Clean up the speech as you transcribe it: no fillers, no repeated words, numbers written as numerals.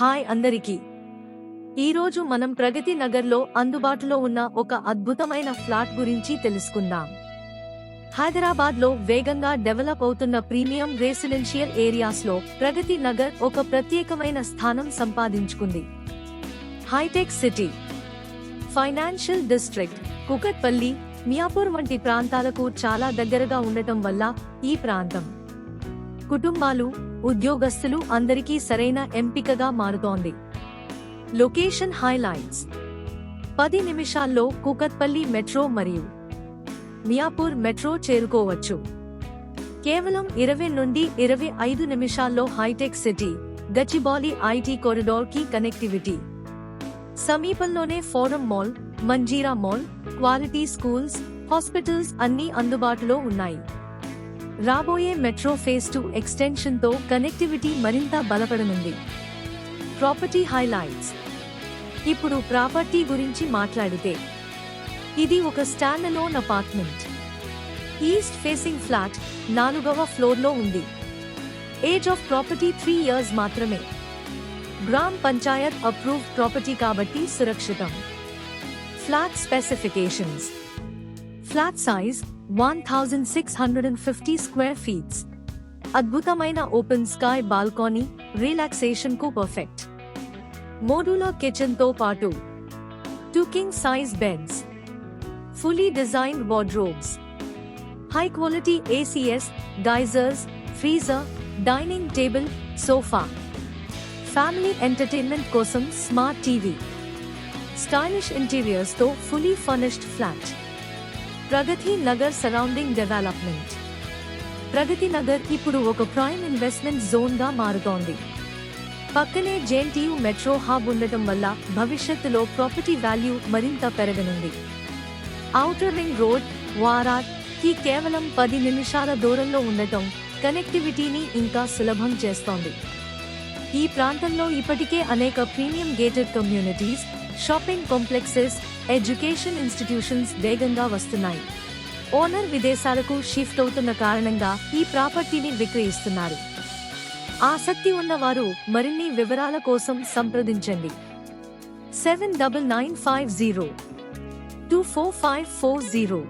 Hi అందరికీ. ఈరోజు మనం ప్రగతి నగర్లో అందుబాటులో ఉన్న ఒక అద్భుతమైన ఫ్లాట్ గురించి తెలుసుకుందాం. హైదరాబాద్లో వేగంగా డెవలప్ అవుతున్న ప్రీమియం రెసిడెన్షియల్ ఏరియాస్లో ప్రగతి నగర్ ఒక ప్రత్యేకమైన స్థానం సంపాదించుకుంది. Hitech city, financial district, Kukatpally, Miyapur వంటి ప్రాంతాలకు చాలా దగ్గరగా ఉండటం వల్ల ఈ ప్రాంతం కుటుంబాలు, ఉద్యోగస్తులు అందరికీ సరైన ఎంపికగా మారుతోంది. లొకేషన్ హైలైట్స్: 10 నిమిషాల్లో కూకట్పల్లి మెట్రో మరియు మియాపూర్ మెట్రో చేరుకోవచ్చు. కేవలం 20 నుండి 25 నిమిషాల్లో హైటెక్ సిటీ, గచ్చిబౌలి ఐటీ కారిడార్ కి కనెక్టివిటీ. సమీపంలోనే Forum Mall, Manjeera mall, quality schools, hospitals అన్నీ అందుబాటులో ఉన్నాయి. రాబోయే మెట్రో ఫేజ్ 2 ఎక్స్టెన్షన్ తో కనెక్టివిటీ మరింత బలపడనుంది. ప్రాపర్టీ హైలైట్స్: ఇప్పుడు ప్రాపర్టీ గురించి మాట్లాడితే ఇది ఒక stand alone apartment. East facing flat, 4వ ఫ్లోర్లో ఉంది. ఏజ్ ఆఫ్ ప్రాపర్టీ 3 years మాత్రమే. గ్రామ్ పంచాయత్ అప్రూవ్ ప్రాపర్టీ కాబట్టి సురక్షితం. Flat specifications: flat size 1650 square feets. అద్భుతమైన ఓపెన్ స్కై బాల్కనీ, రిలాక్సేషన్ కు పర్ఫెక్ట్. మోడ్యులర్ కిచెన్ తో పాటు 2 king size beds, fully designed wardrobes, high quality ACs, geysers, freezer, dining table, sofa. Family entertainment కోసం smart TV. Stylish interiors తో fully furnished flat. Pragathi Nagar surrounding development: Pragathi Nagar ఇప్పుడు ఒక prime investment zone గా మారుతోంది. పక్కనే JNTU metro hub ఉండటం వల్ల భవిష్యత్తులో ప్రాపర్టీ వాల్యూ మరింత పెరగనుంది. ఔటర్ రింగ్ రోడ్, వారాడ్ కి కేవలం 10 నిమిషాల దూరంలో ఉండటం కనెక్టివిటీని ఇంకా సులభం చేస్తోంది. ఈ ప్రాంతంలో ఇప్పటికే అనేక premium gated communities, shopping complexes, education institutions వేగంగా వస్తున్నాయి. ఓనర్ విదేశాలకు షిఫ్ట్ అవుతున్న కారణంగా ఈ ప్రాపర్టీని విక్రయిస్తున్నారు. ఆసక్తి ఉన్నవారు మరిన్ని వివరాల కోసం సంప్రదించండి. 7995024540